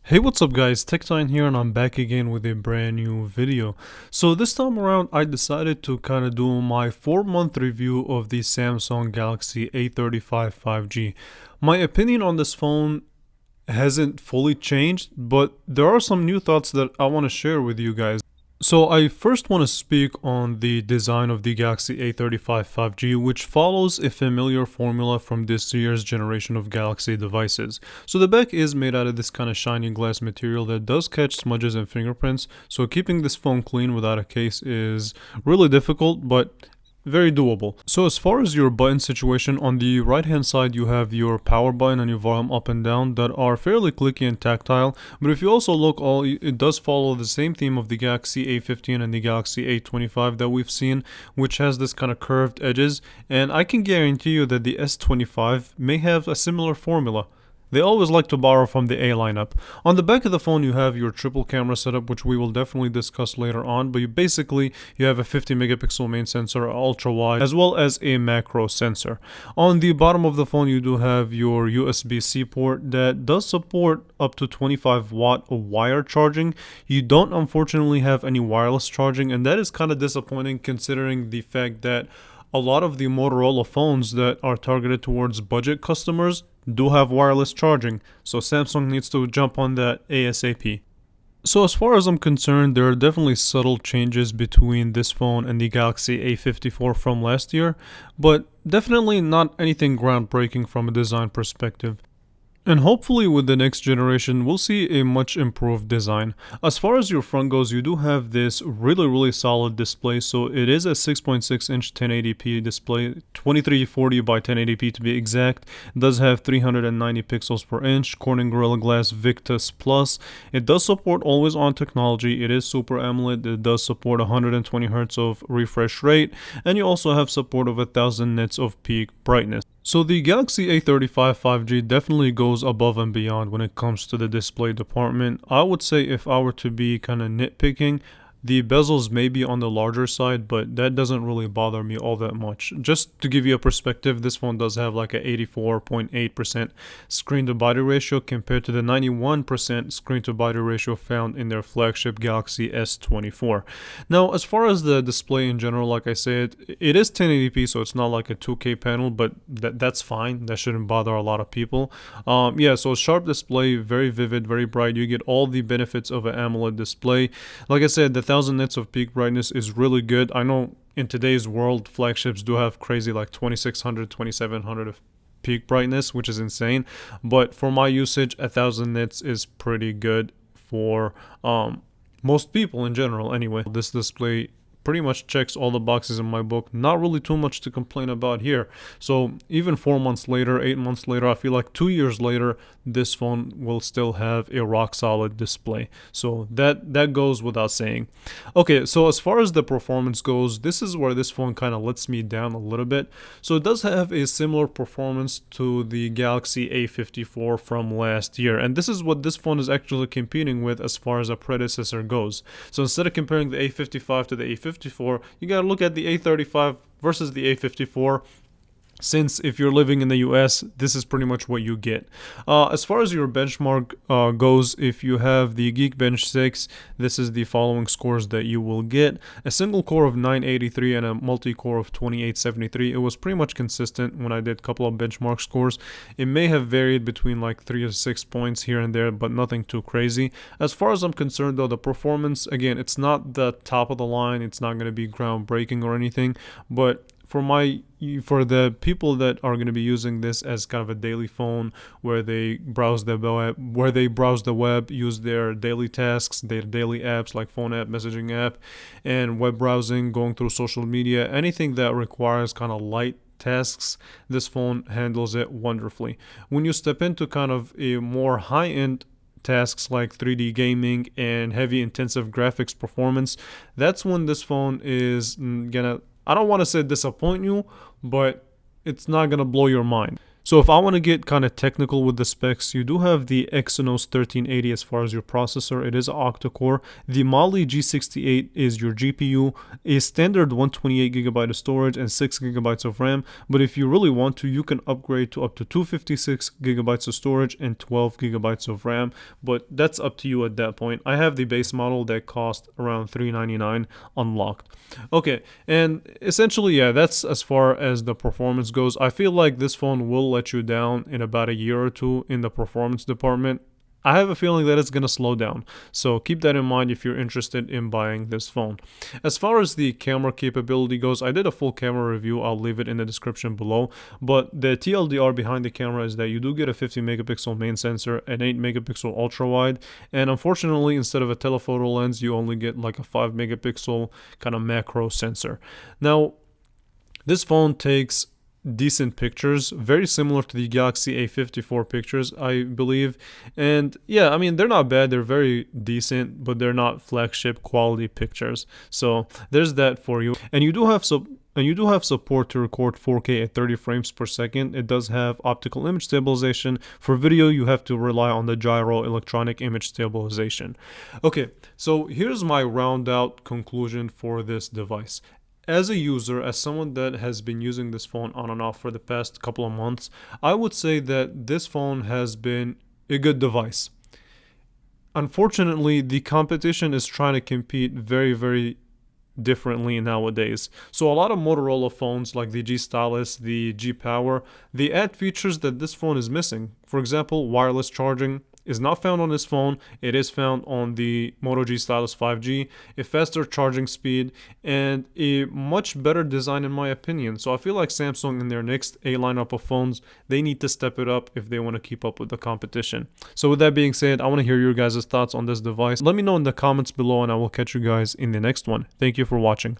Hey, what's up guys, TechTime here and I'm back again with a brand new video. So this time around I decided to kind of do my 4-month review of the Samsung Galaxy A35 5G. My opinion on this phone hasn't fully changed, but there are some new thoughts that I want to share with you guys. So I first want to speak on the design of the Galaxy A35 5G, which follows a familiar formula from this year's generation of Galaxy devices. So the back is made out of this kind of shiny glass material that does catch smudges and fingerprints, so keeping this phone clean without a case is really difficult, but very doable. So as far as your button situation, on the right hand side you have your power button and your volume up and down that are fairly clicky and tactile, but if you also look, it does follow the same theme of the Galaxy A15 and the Galaxy A25 that we've seen, which has this kind of curved edges, and I can guarantee you that the S25 may have a similar formula. They always like to borrow from the A lineup. On the back of the phone you have your triple camera setup, which we will definitely discuss later on, but you have a 50 megapixel main sensor, ultra wide, as well as a macro sensor. On the bottom of the phone you do have your USB-C port that does support up to 25 watt of wire charging. You don't unfortunately have any wireless charging, and that is kind of disappointing considering the fact that a lot of the Motorola phones that are targeted towards budget customers do have wireless charging, so Samsung needs to jump on that ASAP. So as far as I'm concerned, there are definitely subtle changes between this phone and the Galaxy A54 from last year, but definitely not anything groundbreaking from a design perspective. And hopefully with the next generation, we'll see a much improved design. As far as your front goes, you do have this really solid display. So it is a 6.6 inch 1080p display, 2340 by 1080p to be exact. It does have 390 pixels per inch, Corning Gorilla Glass Victus Plus. It does support always on technology. It is Super AMOLED. It does support 120 Hz of refresh rate. And you also have support of 1000 nits of peak brightness. So the Galaxy A35 5G definitely goes above and beyond when it comes to the display department. I would say if I were to be kind of nitpicking, the bezels may be on the larger side, but that doesn't really bother me all that much. Just to give you a perspective, this phone does have like a 84.8% screen to body ratio compared to the 91% screen to body ratio found in their flagship Galaxy S24. Now, as far as the display in general, like I said, it is 1080p, so it's not like a 2K panel, but that's fine. That shouldn't bother a lot of people. Yeah, so sharp display, very vivid, very bright. You get all the benefits of an AMOLED display. Like I said, the 1000 nits of peak brightness is really good. I know in today's world flagships do have crazy like 2600, 2700 of peak brightness, which is insane, but for my usage 1000 nits is pretty good for most people in general anyway. This display pretty much checks all the boxes in my book. Not really too much to complain about here. So even 4 months later, 8 months later, I feel like 2 years later, this phone will still have a rock solid display. So that goes without saying. Okay, so as far as the performance goes, this is where this phone kind of lets me down a little bit. So it does have a similar performance to the Galaxy A54 from last year, and this is what this phone is actually competing with as far as a predecessor goes. So instead of comparing the A55 to the A54, you gotta look at the A35 versus the A54, since if you're living in the US, this is pretty much what you get. As far as your benchmark goes, if you have the Geekbench 6, this is the following scores that you will get. A single core of 983 and a multi-core of 2873. It was pretty much consistent when I did a couple of benchmark scores. It may have varied between like 3 or 6 points here and there, but nothing too crazy. As far as I'm concerned though, the performance, again, it's not the top of the line. It's not going to be groundbreaking or anything, but for the people that are going to be using this as kind of a daily phone where they browse the web, use their daily tasks, their daily apps like phone app, messaging app, and web browsing, going through social media, anything that requires kind of light tasks, this phone handles it wonderfully. When you step into kind of a more high-end tasks like 3D gaming and heavy intensive graphics performance, that's when this phone is gonna, I don't want to say disappoint you, but it's not going to blow your mind. So if I want to get kind of technical with the specs, you do have the Exynos 1380 as far as your processor. It is an octa-core. The Mali G68 is your GPU, a standard 128GB of storage and 6GB of RAM. But if you really want to, you can upgrade to up to 256GB of storage and 12GB of RAM. But that's up to you at that point. I have the base model that cost around $399 unlocked. Okay, and essentially, yeah, that's as far as the performance goes. I feel like this phone will let you down in about a year or two in the performance department. I have a feeling that it's going to slow down, so keep that in mind if you're interested in buying this phone. As far as the camera capability goes, I did a full camera review. I'll leave it in the description below, but the TLDR behind the camera is that you do get a 50 megapixel main sensor, an 8 megapixel ultra wide, and unfortunately instead of a telephoto lens you only get like a 5 megapixel kind of macro sensor. Now this phone takes decent pictures, very similar to the Galaxy A54 pictures, I believe. And yeah, I mean, they're not bad, they're very decent, but they're not flagship quality pictures. So there's that for you. And you do have support to record 4K at 30 frames per second. It does have optical image stabilization. For video, you have to rely on the gyro electronic image stabilization. Okay, so here's my round out conclusion for this device. As a user, as someone that has been using this phone on and off for the past couple of months, I would say that this phone has been a good device. Unfortunately, the competition is trying to compete very, very differently nowadays. So a lot of Motorola phones like the G Stylus, the G Power, they add features that this phone is missing. For example, wireless charging is not found on this phone. It is found on the Moto G Stylus 5G, a faster charging speed, and a much better design in my opinion. So I feel like Samsung in their next A lineup of phones, they need to step it up if they want to keep up with the competition. So with that being said, I want to hear your guys' thoughts on this device. Let me know in the comments below and I will catch you guys in the next one. Thank you for watching.